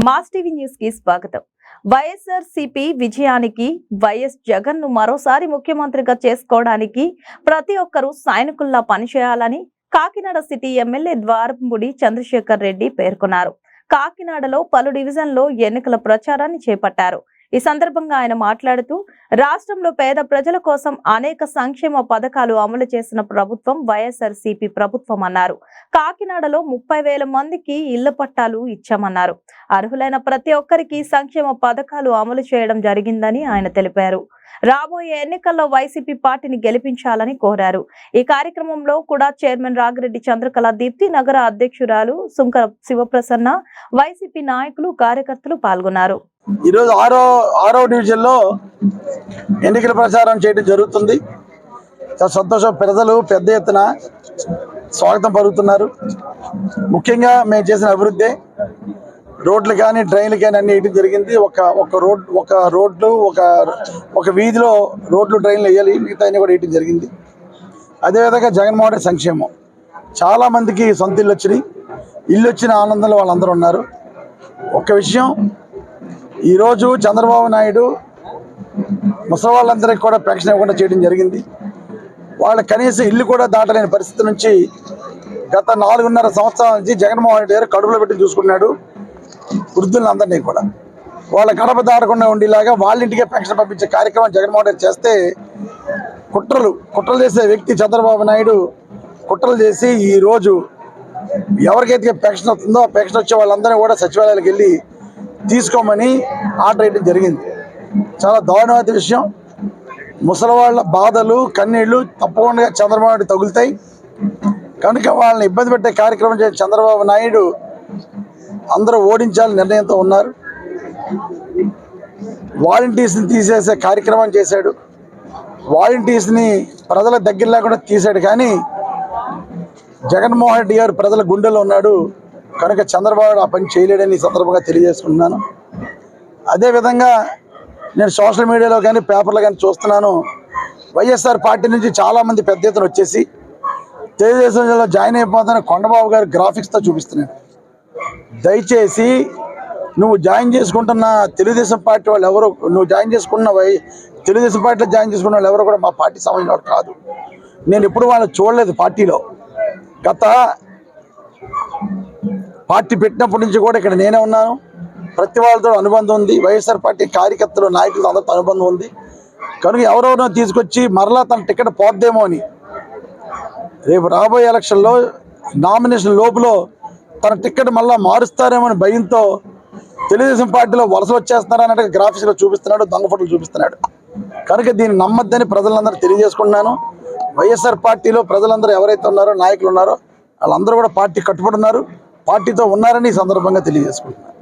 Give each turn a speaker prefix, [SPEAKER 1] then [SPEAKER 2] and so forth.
[SPEAKER 1] Mass TV news కి స్వాగతం. వైఎస్ఆర్సీపీ విజయానికి వైఎస్ జగన్ ను మరోసారి ముఖ్యమంత్రిగా చేసుకోవడానికి ప్రతి ఒక్కరూ సైనికుల్లా పనిచేయాలని కాకినాడ సిటీ ఎమ్మెల్యే ద్వారంపూడి చంద్రశేఖర్ రెడ్డి పేర్కొన్నారు. కాకినాడలో పలు డివిజన్లో ఎన్నికల ప్రచారాన్ని చేపట్టారు. ఈ సందర్భంగా ఆయన మాట్లాడుతూ రాష్ట్రంలో పేద ప్రజల కోసం అనేక సంక్షేమ పథకాలు అమలు చేసిన ప్రభుత్వం వైఎస్ఆర్సీపీ ప్రభుత్వం అన్నారు. కాకినాడలో 30,000 మందికి ఇళ్ల పట్టాలు ఇచ్చామన్నారు. అర్హులైన ప్రతి ఒక్కరికి సంక్షేమ పథకాలు అమలు చేయడం జరిగిందని ఆయన తెలిపారు. రాబోయే ఎన్నికల్లో వైసీపీ పార్టీని గెలిపించాలని కోరారు. ఈ కార్యక్రమంలో కూడా చైర్మన్ రాగిరెడ్డి చంద్రకళ, దీప్తి నగర అధ్యక్షురాలు సుంక శివప్రసన్న, వైసీపీ నాయకులు, కార్యకర్తలు పాల్గొన్నారు.
[SPEAKER 2] ఈరోజు ఆరో డివిజన్లో ఎన్నికల ప్రచారం చేయడం జరుగుతుంది. చాలా సంతోషం. ప్రజలు పెద్ద ఎత్తున స్వాగతం పలుకుతున్నారు. ముఖ్యంగా మేము చేసిన అభివృద్ధి, రోడ్లు కానీ డ్రైన్లు కానీ అన్ని వేయడం జరిగింది. ఒక వీధిలో రోడ్లు డ్రైన్లు వేయాలి, మిగతా అన్ని కూడా వేయడం జరిగింది. అదేవిధంగా జగన్మోహన్ రెడ్డి సంక్షేమం, చాలామందికి సొంత ఇల్లు వచ్చినాయి. ఇల్లు వచ్చిన ఆనందంలో వాళ్ళందరూ ఉన్నారు. ఒక్క విషయం, ఈరోజు చంద్రబాబు నాయుడు ముసలి వాళ్ళందరికీ కూడా పెన్షన్ ఇవ్వకుండా చేయడం జరిగింది. వాళ్ళ కనీసం ఇల్లు కూడా దాటలేని పరిస్థితి నుంచి గత 4.5 సంవత్సరాల నుంచి జగన్మోహన్ రెడ్డి గారు కడుపులో పెట్టి చూసుకున్నాడు వృద్ధులందరినీ కూడా. వాళ్ళ గడప దాటకుండా ఉండేలాగా వాళ్ళ ఇంటికే పెన్షన్ పంపించే కార్యక్రమం జగన్మోహన్ రెడ్డి చేస్తే కుట్రలు చేసే వ్యక్తి చంద్రబాబు నాయుడు కుట్రలు చేసి ఈరోజు ఎవరికైతే పెన్షన్ వస్తుందో ఆ పెన్షన్ వచ్చే వాళ్ళందరినీ కూడా సచివాలయాలకు వెళ్ళి తీసుకోమని ఆర్డర్ వేయడం జరిగింది. చాలా దారుణమైన విషయం. ముసలి వాళ్ళ బాధలు, కన్నీళ్లు తప్పకుండా చంద్రబాబు నాయుడు తగులుతాయి. కనుక వాళ్ళని ఇబ్బంది పెట్టే కార్యక్రమం చేసి చంద్రబాబు నాయుడు అందరూ ఓడించాలని నిర్ణయంతో ఉన్నారు. వాలంటీర్స్ని తీసేసే కార్యక్రమం చేశాడు. వాలంటీర్స్ని ప్రజల దగ్గర లేకుండా తీశాడు. కానీ జగన్మోహన్ రెడ్డి గారు ప్రజల గుండెల్లో ఉన్నాడు. కనుక చంద్రబాబు ఆ పని చేయలేడని ఈ సందర్భంగా తెలియజేసుకుంటున్నాను. అదేవిధంగా నేను సోషల్ మీడియాలో కానీ పేపర్లో కానీ చూస్తున్నాను, వైఎస్ఆర్ పార్టీ నుంచి చాలామంది పెద్ద ఎత్తున వచ్చేసి తెలుగుదేశంలో జాయిన్ అయిపోతానని కొండబాబు గారు గ్రాఫిక్స్తో చూపిస్తున్నాడు. దయచేసి నువ్వు జాయిన్ చేసుకుంటున్న తెలుగుదేశం పార్టీ వాళ్ళు ఎవరు, నువ్వు జాయిన్ చేసుకున్న తెలుగుదేశం పార్టీలో జాయిన్ చేసుకున్న వాళ్ళు ఎవరు కూడా మా పార్టీ సంబంధించిన వాళ్ళు కాదు. నేను ఎప్పుడు వాళ్ళు చూడలేదు పార్టీలో. గత పార్టీ పెట్టినప్పటి నుంచి కూడా ఇక్కడ నేనే ఉన్నాను. ప్రతి వాళ్ళతో అనుబంధం ఉంది. వైఎస్ఆర్ పార్టీ కార్యకర్తలు, నాయకులతో అందరితో అనుబంధం ఉంది. కనుక ఎవరెవరినో తీసుకొచ్చి మరలా తన టికెట్ పోద్దేమో అని రేపు రాబోయే ఎలక్షన్లో నామినేషన్ లోపులో తన టికెట్ మళ్ళీ మారుస్తారేమో అని భయంతో తెలుగుదేశం పార్టీలో వలస వచ్చేస్తున్నారా అన్నట్టుగా గ్రాఫిక్స్లో చూపిస్తున్నాడు, దొంగ ఫోటోలు చూపిస్తున్నాడు. కనుక దీన్ని నమ్మద్దని ప్రజలందరూ తెలియజేసుకుంటున్నాను. వైఎస్ఆర్ పార్టీలో ప్రజలందరూ ఎవరైతే ఉన్నారో, నాయకులు ఉన్నారో వాళ్ళందరూ కూడా పార్టీ కట్టుబడి ఉన్నారు, పార్టీతో ఉన్నారని ఈ సందర్భంగా తెలియజేసుకుంటున్నారు.